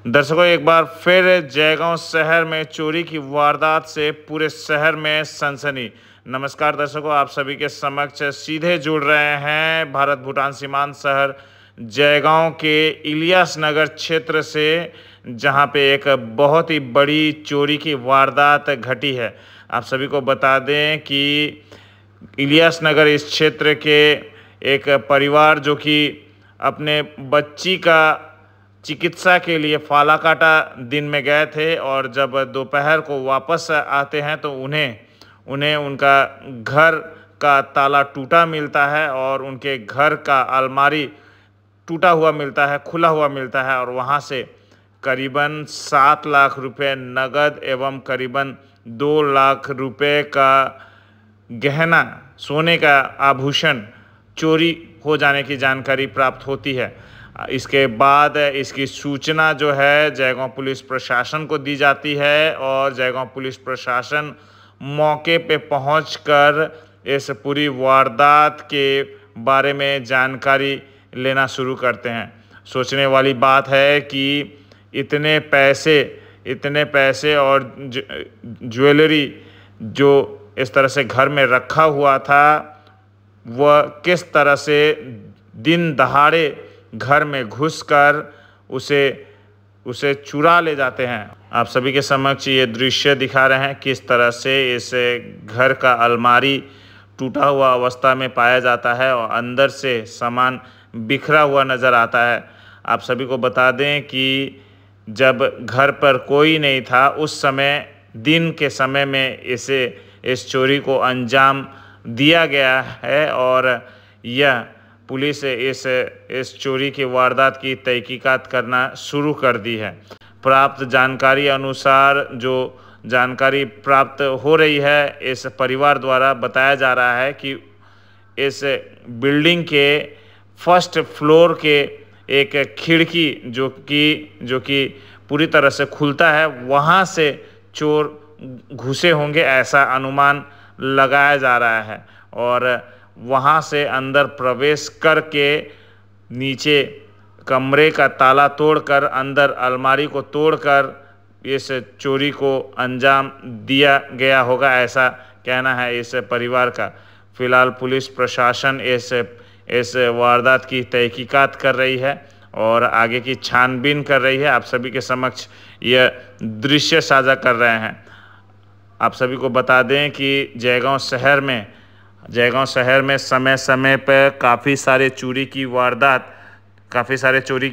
दर्शकों, एक बार फिर जयगांव शहर में चोरी की वारदात से पूरे शहर में सनसनी। नमस्कार दर्शकों, आप सभी के समक्ष सीधे जुड़ रहे हैं भारत भूटान सीमांत शहर जयगांव के इलियास नगर क्षेत्र से, जहां पे एक बहुत ही बड़ी चोरी की वारदात घटी है। आप सभी को बता दें कि इलियास नगर इस क्षेत्र के एक परिवार जो कि अपने बच्ची का चिकित्सा के लिए फालाकाटा दिन में गए थे और जब दोपहर को वापस आते हैं तो उन्हें उनका घर का ताला टूटा मिलता है और उनके घर का अलमारी टूटा हुआ मिलता है, खुला हुआ मिलता है और वहां से करीबन 7 लाख रुपए नगद एवं करीबन 2 लाख रुपए का गहना, सोने का आभूषण चोरी हो जाने की जानकारी प्राप्त होती है। इसके बाद इसकी सूचना जो है जयगांव पुलिस प्रशासन को दी जाती है और जयगांव पुलिस प्रशासन मौके पे पहुंचकर इस पूरी वारदात के बारे में जानकारी लेना शुरू करते हैं। सोचने वाली बात है कि इतने पैसे और ज्वेलरी जो इस तरह से घर में रखा हुआ था, वह किस तरह से दिन दहाड़े घर में घुसकर उसे चुरा ले जाते हैं। आप सभी के समक्ष ये दृश्य दिखा रहे हैं किस तरह से इस घर का अलमारी टूटा हुआ अवस्था में पाया जाता है और अंदर से सामान बिखरा हुआ नज़र आता है। आप सभी को बता दें कि जब घर पर कोई नहीं था उस समय, दिन के समय में इस चोरी को अंजाम दिया गया है और यह पुलिस इस चोरी की वारदात की तहकीकात करना शुरू कर दी है। प्राप्त जानकारी अनुसार जो जानकारी प्राप्त हो रही है, इस परिवार द्वारा बताया जा रहा है कि इस बिल्डिंग के फर्स्ट फ्लोर के एक खिड़की जो कि पूरी तरह से खुलता है, वहाँ से चोर घुसे होंगे, ऐसा अनुमान लगाया जा रहा है और वहाँ से अंदर प्रवेश करके नीचे कमरे का ताला तोड़कर, अंदर अलमारी को तोड़कर इस चोरी को अंजाम दिया गया होगा, ऐसा कहना है इस परिवार का। फिलहाल पुलिस प्रशासन इस वारदात की तहकीकात कर रही है और आगे की छानबीन कर रही है। आप सभी के समक्ष यह दृश्य साझा कर रहे हैं। आप सभी को बता दें कि जयगांव शहर में समय समय पर काफ़ी सारे चोरी की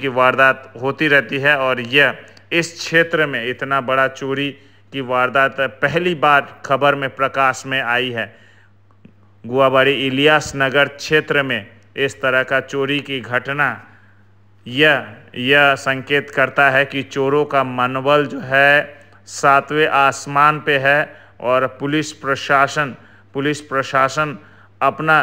वारदात होती रहती है और यह इस क्षेत्र में इतना बड़ा चोरी की वारदात पहली बार खबर में प्रकाश में आई है। गुआबाड़ी इलियास नगर क्षेत्र में इस तरह का चोरी की घटना यह संकेत करता है कि चोरों का मनोबल जो है 7वें आसमान पे है और पुलिस प्रशासन अपना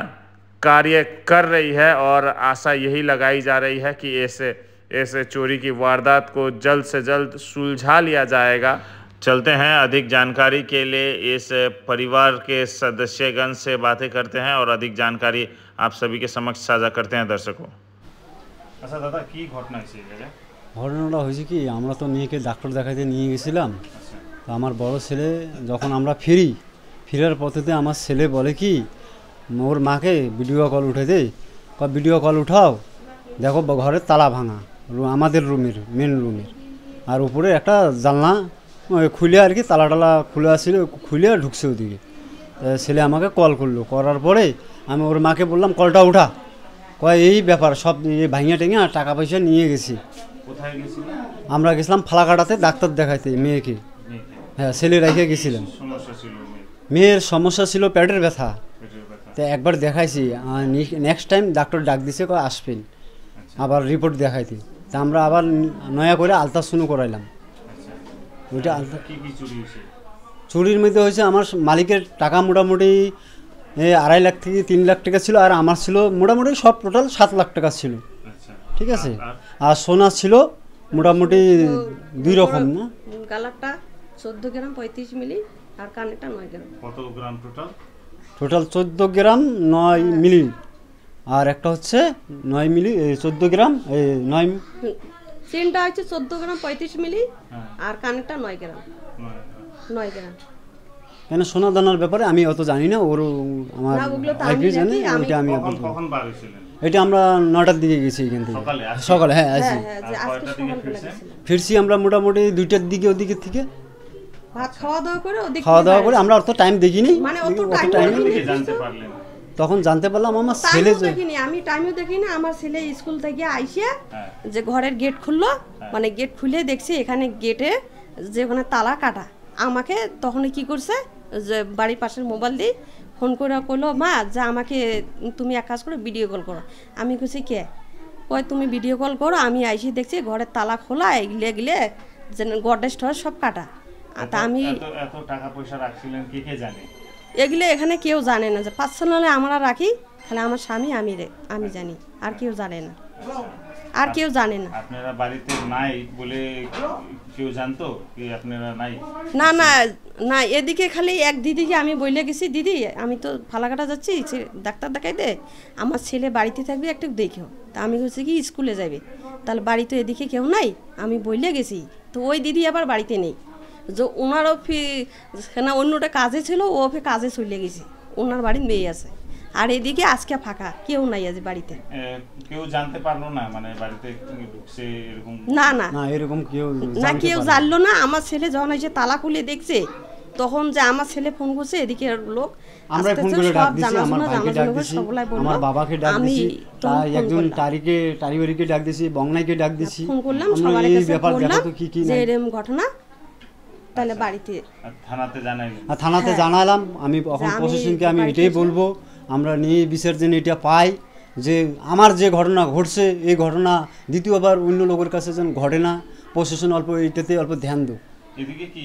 कार्य कर रही है और आशा यही लगाई जा रही है कि इस चोरी की वारदात को जल्द से जल्द सुलझा लिया जाएगा। चलते हैं, अधिक जानकारी के लिए इस परिवार के सदस्यगण से बातें करते हैं और अधिक जानकारी आप सभी के समक्ष साझा करते हैं। दर्शकों, अच्छा दादा, की घटना ঘটনাটা হয়েছে কি, আমরা তো মেয়েকে ডাক্তার দেখাতে নিয়ে গেছিলাম। তো আমার বড় ছেলে যখন আমরা ফেরার পথেতে আমার ছেলে বলে কি, ওর মাকে ভিডিও কল উঠে দে, ভিডিও কল উঠাও, দেখো ঘরের তালা ভাঙা, আমাদের মেন রুমের, আর উপরে একটা জানলা খুলে আর কি, তালা খুলে আসছিল, খুলে ঢুকছে ওদিকে। ছেলে আমাকে কল করলো, করার পরে আমি ওর মাকে বললাম কলটা উঠা, কয় এই ব্যাপার, সব ভাঙিয়া টেঙে টাকা পয়সা নিয়ে গেছি। আমরা গেছিলাম ফালাকাটাতে ডাক্তার দেখাইতে মেয়েকে। হ্যাঁ, ছেলে রেখে গেছিলাম। মেয়ের সমস্যা ছিল পেটের ব্যথা, তো একবার দেখাইছি, নেক্সট টাইম ডাক্তার ডাক দিছে, কয় আসবেন আবার রিপোর্ট দেখাইতে। তা আমরা আবার নয়া করে আলট্রাসাউন্ড করাইলাম। ওইটা চুরির মধ্যে হয়েছে আমার মালিকের টাকা মোটামুটি 2.5 লাখ থেকে 3 লাখ টাকা ছিল, আর আমার ছিল মোটামুটি সব টোটাল 7 লাখ টাকা ছিল। ঠিক আছে, আর সোনা ছিল মোটামুটি 2 রকম, না কালারটা 14 গ্রাম 35 মিলি আর কানেরটা 9 গ্রাম। কত গ্রাম টোটাল 14 গ্রাম 9 মিলি, আর একটা হচ্ছে 9 মিলি 14 গ্রাম 9 চেনটা হচ্ছে 14 গ্রাম 35 মিলি হ্যাঁ। আর কানেরটা 9 গ্রাম 9 গ্রাম। কেন সোনা দানার ব্যাপারে আমি অত জানি না, ওর আমার না, ওগুলো তো আইপি আমি জানি, দেখি, আমি- ওইটা আমি কখন কখন বার হয়েছিলেন? এটা আমরা 9টার দিকে গেছি এখান থেকে সকালে? আজকে? সকালে, হ্যাঁ আছি। হ্যাঁ হ্যাঁ, যে আর আজকে কয়টার দিকে সকালবেলা ফিরছেন? গেছিলাম। ফিরছি আমরা মোটামুটি 2টার দিকে, ওদিকে থেকে ভাত খাওয়া দাওয়া করে ওদিক খাওয়া থেকে দাওয়া করে। বাইরে- আমরা অত টাইম দেখিনি, মানে অত অত time টাইম দেখিনি। থেকে জানতে পারলেন? তখন জানতে পারলাম আমার ছেলে টাইমও যে দেখিনি, আমি টাইমও দেখিনি। আমার ছেলে স্কুল থেকে আইসে হ্যাঁ। যে ঘরের গেট খুললো, মানে গেট খুলে দেখছি এখানে গেটে যে ওখানে তালা কাটা। আমাকে তখন কি করছে, যে বাড়ির পাশের মোবাইল দিয়ে ফোন করে কইলো, মা যা আমাকে তুমি এক কাজ করো, ভিডিও কল করো। আমি কইছি কে? কয় তুমি ভিডিও কল করো। আমি আইসে দেখছি ঘরের তালা খোলা, এগুলো গেলে যে গডরেজ টডরেজ সব কাটা। তা আমি এত টাকা পয়সা রাখছিলেন, কে জানে? এগুলো এখানে কেউ জানে না, যে পার্সোনালি আমরা রাখি, খালি আমার স্বামী আমি জানি, আর কেউ জানে না, আর কেউ জানে না। আপনারা বাড়িতে নাই বলে কেউ জানতো কি আপনারা নাই? না না না, এদিকে খালি এক দিদিকে আমি বলে গেছি, দিদি আমি তো ফালাকাটা যাচ্ছি ডাক্তার দেখাইতে, আমার ছেলে বাড়িতে থাকবে, একটু দেখো। তা আমি বলছি কি স্কুলে যাবে, তাহলে বাড়িতে এদিকে কেউ নাই, আমি বলে গেছি। তো ওই দিদি আবার বাড়িতে নেই, যে ওনারও না অন্যটা কাজে ছিল, ও কাজে চলে গেছে, ওনার বাড়ির মেয়ে আছে। আর এদিকে আজকে ফাঁকা, কেউ নাই আজ বাড়িতে। কেউ জানতে পারলো না মানে বাড়িতে ঢুকছে এরকম? না না না, এরকম কেউ না, জানতে কেউ পারে জানলো না। আমার ছেলে যখন এসে তালা খুলে দেখছে, তখন যে আমার ছেলে ফোন করছে, এদিকে লোক আমরা ফোন করে ডাক দিছি, আমার ভাইকে ডাক দিছি, আমার বাবাকে ডাক দিছি, তাই একজন টারিবাড়িকে ডাক দিছি, বংনাইকে ডাক দিছি। ফোন করলাম, আমরা সবার এই কাছে ব্যাপার দেখো বললাম তো কি কি যে নাই। এরকম ঘটনা, তাহলে বাড়িতে আর থানাতে জানাইলেন? আর থানাতে হ্যাঁ। জানালাম। আমি এখন আমি প্রশাসনকে আমি বাড়িতে এটাই এসে- বলবো, আমরা নিয়ে বিচার যেন এটা পাই, যে আমার যে ঘটনা ঘটছে এই ঘটনা দ্বিতীয়বার অন্য লোকের কাছে যেন ঘটে না। প্রশাসন অল্প এইটাতে অল্প ধ্যান দেব। এদিকে কি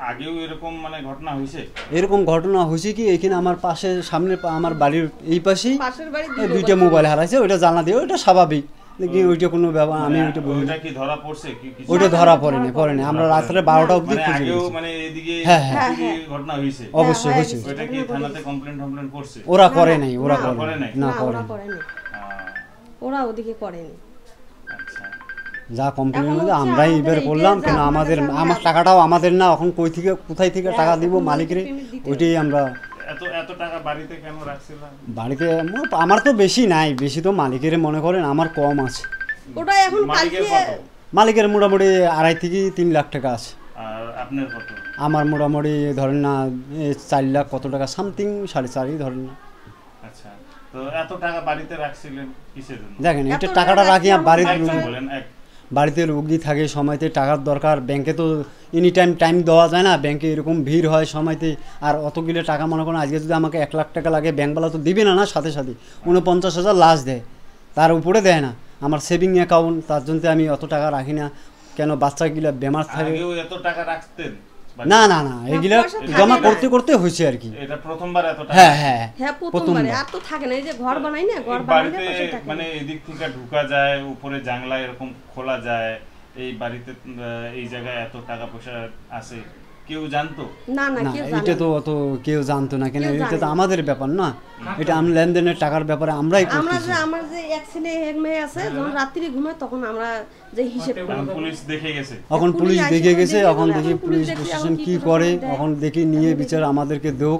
আগেও এরকম মানে ঘটনা হয়েছে? এরকম ঘটনা হয়েছে কি, এখানে আমার পাশে সামনে আমার বাড়ির এই পাশেই পাশের বাড়ি এই 2টা মোবাইল হারাইছে, ওইটা জানা দিয়ে, ওইটা স্বাভাবিক, দেখি ওইটা কোনো ব্যাপার, আমি মানে ওইটা বলি ওইটা কি ধরা পড়ছে কি কিছু? ওইটা ধরা পড়েনি। আমরা রাত্রে 12টা অবধি মানে খুঁজে আগেও গেছি। মানে এদিকে হ্যাঁ, হ্যাঁ। এদিকে ঘটনা হয়েছে? অবশ্যই হ্যাঁ, হয়েছে। ওইটা কি থানাতে কমপ্লেন করছে? ওরা করে নাই, ওরা না, করে করে নাই, নাই। না না, করে ওরা নাই। করেনি, আহ, ওরা ওদিকে করেনি। আচ্ছা। যা কমপ্লেন এখন হচ্ছে হচ্ছে আমরাই আমাদের এবার এই করলাম, যে কেন আমাদের আমার সামনে টাকাটাও আমাদের না, এখন কই থেকে কোথায় থেকে টাকা দিব এখন মালিকরে, payment দিতে ওইটাই আমরা এত টাকা বাড়িতে কেন রাখছিলেন? বাড়িতে আমার তো বেশি নাই, বেশি তো মালিকের মনে করেন, আমার কম আছে। ওটা এখন মালিকের পাল্টিয়ে কত? মালিকের মোটামুটি 2.5 থেকে 3 লাখ টাকা আছে। আর আপনার কত? আমার মোটামুটি ধরেন না 4 লাখ কত টাকা সামথিং, 4.5 ধরেন না। আচ্ছা, তো এত টাকা বাড়িতে রাখছিলেন কিসের জন্য? দেখেন এটা এত টাকাটা টাকা রাখি রাখি বাড়িতে, একদম বলেন বাড়িতে রুগী থাকে, সময়তে টাকার দরকার, ব্যাংকে তো এনি টাইম দেওয়া যায় না, ব্যাংকে এরকম ভিড় হয় সময়তে। আর অতগুলো টাকা মনে করেন আজকে যদি আমাকে 1 লাখ টাকা লাগে, ব্যাংকওয়ালা তো দিবে না, সাথে 49,000 লাস্ট দেয়, তার উপরে দেয় না। আমার সেভিং অ্যাকাউন্ট, তার জন্য আমি অত টাকা রাখি না। কেন বাচ্চাগুলা বেমার থাকে। আগেও এত টাকা রাখতেন? না না না, এগুলা পয়সা থাকে জমা না। করতে হয়েছে আর কি। এটা প্রথমবার এত টাকা? হ্যাঁ হ্যাঁ হ্যাঁ প্রথমবারে, প্রথমবার। আর তো থাকে না, এই যে ঘর বানাই না, ঘর এই বানাইলে বাড়িতে পয়সা থাকে মানে না। এদিক থেকে ঢুকা যায়, উপরে জানলা এরকম খোলা যায়, এই বাড়িতে এই জায়গায় এত টাকা পয়সা আছে, কেউ জানতো? না না, না কেউ এটা জানে তো না। অত কেউ জানতো না, কেন কেউ এটা জানে তো না। আমাদের ব্যাপার না, এটা আমি লেনদেনের টাকার ব্যাপারে আমরাই করতেছি। আমার যে এক ছেলে এক মেয়ে আছে, যখন রাত্রি ঘুমায় তখন আমরা যে হিসেব করি। এখন পুলিশ দেখে গেছে? এখন পুলিশ পুলিশ আসে, দেখে গেছে, দেখে এখন বলে, দেখি এখন পুলিশ পুলিশ দেখে প্রশাসন এখন কি কি করে, প্রশাসন দেয়। এখন দেখি নিয়ে বিচার আমাদেরকে দেখ।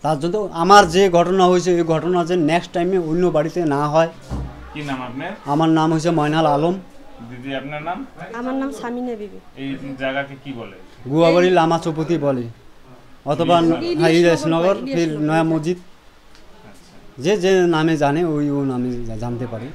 তার জন্য আমার যে ঘটনা হয়েছে এই ঘটনা যে নেক্সট টাইমে অন্য বাড়িতে না হয়। কি নাম আপনার? আমার নাম হচ্ছে ময়নাল আলম। দিদি আপনার নাম? আমার নাম সামিনা বিবি। এই জায়গাকে কি বলে? গুয়াবাড়ি লামা চৌপতি বলে, অথবা ইলিয়াসনগর, ফির নয়া মসজিদ, আচ্ছা। যে যে নামে জানে ওই ও নামে জানতে পারে।